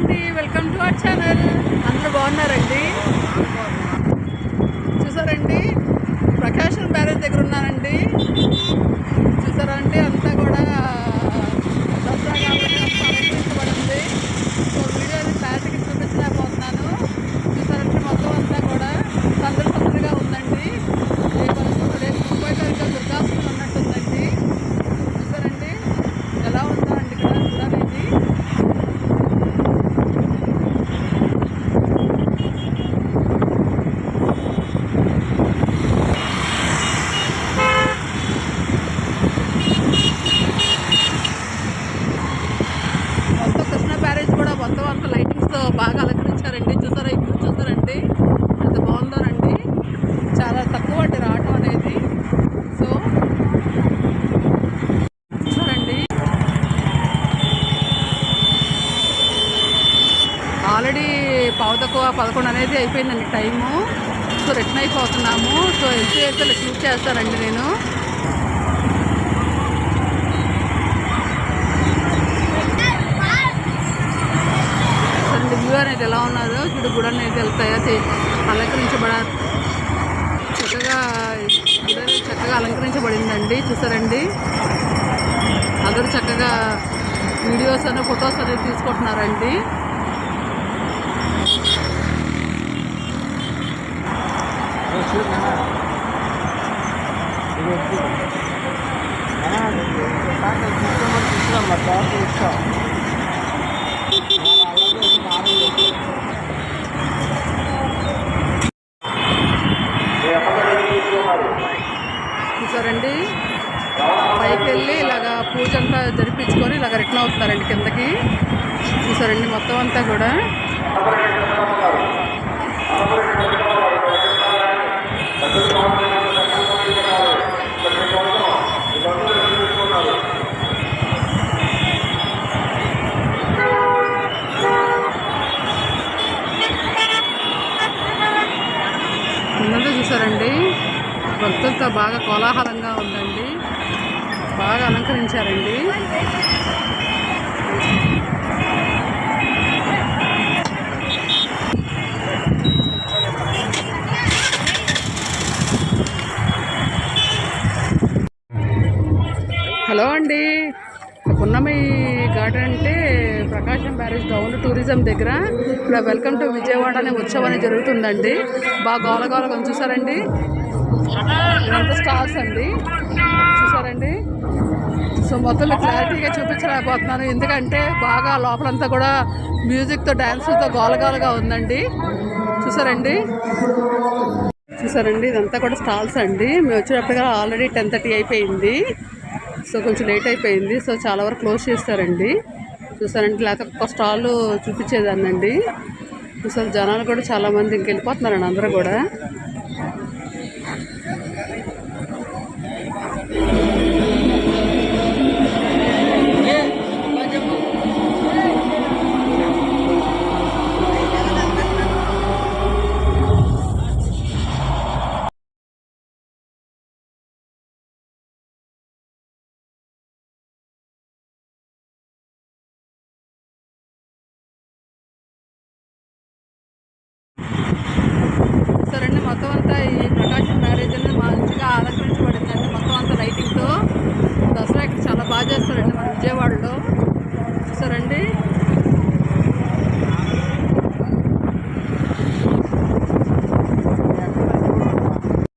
అండి, welcome to our channel. అందరూ బాగున్నారండి? చూసారండి, ప్రకాశం బ్యారేజ్ దగ్గర ఉన్నానండి. చూసారండి, అంతా కూడా దసరా కాబట్టి అంతా అలంకరించబడింది. సో వీడియోని క్లారిటీకి చూపించలేకపోతున్నాను. చూసారంటే మొత్తం అంతా కూడా సందడిగా ఉందండి. రేపు 30 తారీఖు దుర్గాష్టమి ఉన్నట్టుందండి. చూసారండి ఎలా ఉందో అండి ఇక్కడ చూడాలండి. మొత్తం కృష్ణా బ్యారేజ్ కూడా మొత్తం అంతా లైటింగ్స్తో బాగా అలంకరించారండి. చూసారా, ఇప్పుడు చూసారండి ఎంత బాగుందోనండి. చాలా తక్కువ అండి రావటం అనేది. సో చూసారండి, ఆల్రెడీ 11:15 అనేది అయిపోయిందండి టైము. సో రిటర్న్ అయిపోతున్నాము. సో ఎల్సీఎస్ఎల్ షూట్ చేస్తానండి నేను. వ్యూ అనేది ఎలా ఉన్నదో చూడు. గుడి అనేది వెళ్తాయి చక్కగా అలంకరించబడిందండి. చూసారండి, అందరూ చక్కగా వీడియోస్ అని ఫొటోస్ అనేది తీసుకుంటున్నారండి. చూసారండి, పైకి వెళ్ళి ఇలాగా పూజ అంతా జరిపించుకొని ఇలాగ రిటర్న్ అవుతున్నారండి కిందకి. చూసారండి మొత్తం అంతా కూడా ముందంతా చూసారండి, భక్తులతో బాగా కోలాహలంగా ఉందండి. బాగా అలంకరించారండి. హలో అండి, పున్నమి గార్డెన్ అంటే ప్రకాశం బ్యారేజ్ డౌన్ టూరిజం దగ్గర ఇక్కడ వెల్కమ్ టు విజయవాడ అనే ఉత్సవం అనేది జరుగుతుందండి. బాగా గోలగోలగా చూసారండి, ఇదంతా స్టార్స్ అండి. చూసారండి, సో మొత్తం మీకు క్లారిటీగా చూపించలేకపోతున్నాను ఎందుకంటే బాగా లోపలంతా కూడా మ్యూజిక్తో డ్యాన్సులతో గోలగోలగా ఉందండి. చూసారండి ఇదంతా కూడా స్టాల్స్ అండి. మేము వచ్చేటప్పటిగా ఆల్రెడీ 10:30 అయిపోయింది. సో కొంచెం లేట్ అయిపోయింది. సో చాలా వరకు క్లోజ్ చేస్తారండి. చూసారండి, లేకపోతే ఒక స్టాల్ చూపించేదాన్నండి. చూసారు, జనాలు కూడా చాలామంది ఇంకెళ్ళిపోతున్నారండి అందరూ కూడా.